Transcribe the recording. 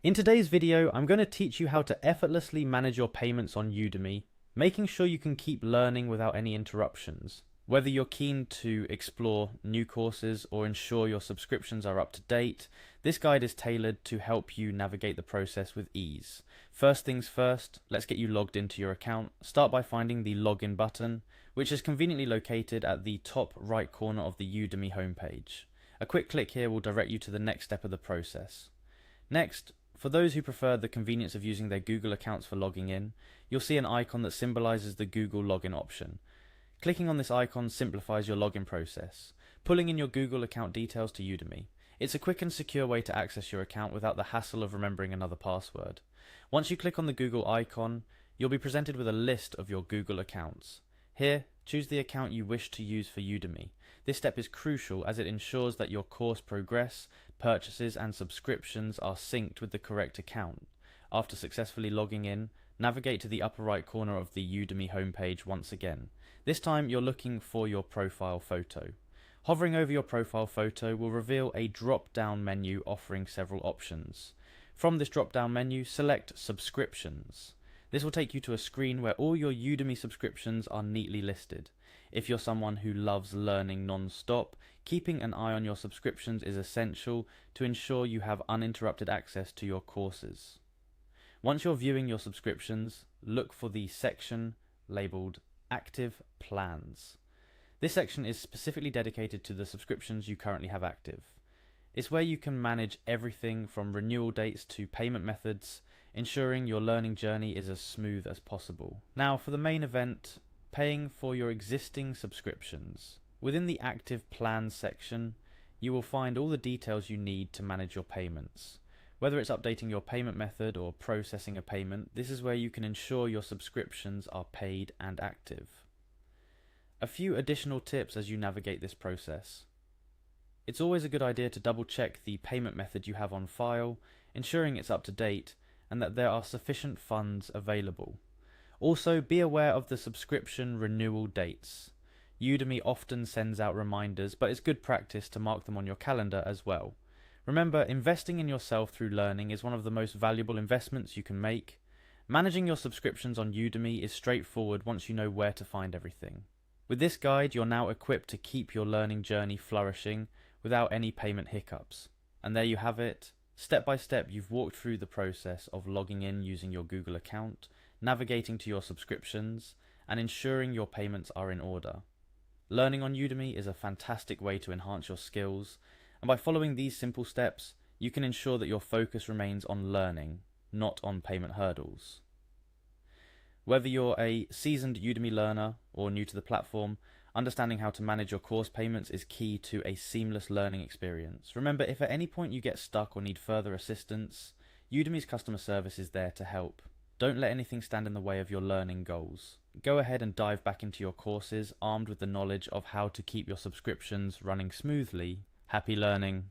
In today's video, I'm going to teach you how to effortlessly manage your payments on Udemy, making sure you can keep learning without any interruptions. Whether you're keen to explore new courses or ensure your subscriptions are up to date, this guide is tailored to help you navigate the process with ease. First things first, let's get you logged into your account. Start by finding the login button, which is conveniently located at the top right corner of the Udemy homepage. A quick click here will direct you to the next step of the process. Next, for those who prefer the convenience of using their Google accounts for logging in, you'll see an icon that symbolizes the Google login option. Clicking on this icon simplifies your login process, pulling in your Google account details to Udemy. It's a quick and secure way to access your account without the hassle of remembering another password. Once you click on the Google icon, you'll be presented with a list of your Google accounts. Here, choose the account you wish to use for Udemy. This step is crucial as it ensures that your course progress, purchases and subscriptions are synced with the correct account. After successfully logging in, navigate to the upper right corner of the Udemy homepage once again. This time you're looking for your profile photo. Hovering over your profile photo will reveal a drop-down menu offering several options. From this drop-down menu, select Subscriptions. This will take you to a screen where all your Udemy subscriptions are neatly listed. If you're someone who loves learning non-stop, keeping an eye on your subscriptions is essential to ensure you have uninterrupted access to your courses. Once you're viewing your subscriptions, look for the section labeled Active Plans. This section is specifically dedicated to the subscriptions you currently have active. It's where you can manage everything from renewal dates to payment methods, ensuring your learning journey is as smooth as possible. Now for the main event, paying for your existing subscriptions. Within the Active Plans section, you will find all the details you need to manage your payments. Whether it's updating your payment method or processing a payment, this is where you can ensure your subscriptions are paid and active. A few additional tips as you navigate this process. It's always a good idea to double check the payment method you have on file, ensuring it's up to date and that there are sufficient funds available. Also, be aware of the subscription renewal dates. Udemy often sends out reminders, but it's good practice to mark them on your calendar as well. Remember, investing in yourself through learning is one of the most valuable investments you can make. Managing your subscriptions on Udemy is straightforward once you know where to find everything. With this guide, you're now equipped to keep your learning journey flourishing without any payment hiccups. And there you have it. Step by step, you've walked through the process of logging in using your Google account, navigating to your subscriptions, and ensuring your payments are in order. Learning on Udemy is a fantastic way to enhance your skills, and by following these simple steps, you can ensure that your focus remains on learning, not on payment hurdles. Whether you're a seasoned Udemy learner or new to the platform, understanding how to manage your course payments is key to a seamless learning experience. Remember, if at any point you get stuck or need further assistance, Udemy's customer service is there to help. Don't let anything stand in the way of your learning goals. Go ahead and dive back into your courses armed with the knowledge of how to keep your subscriptions running smoothly. Happy learning!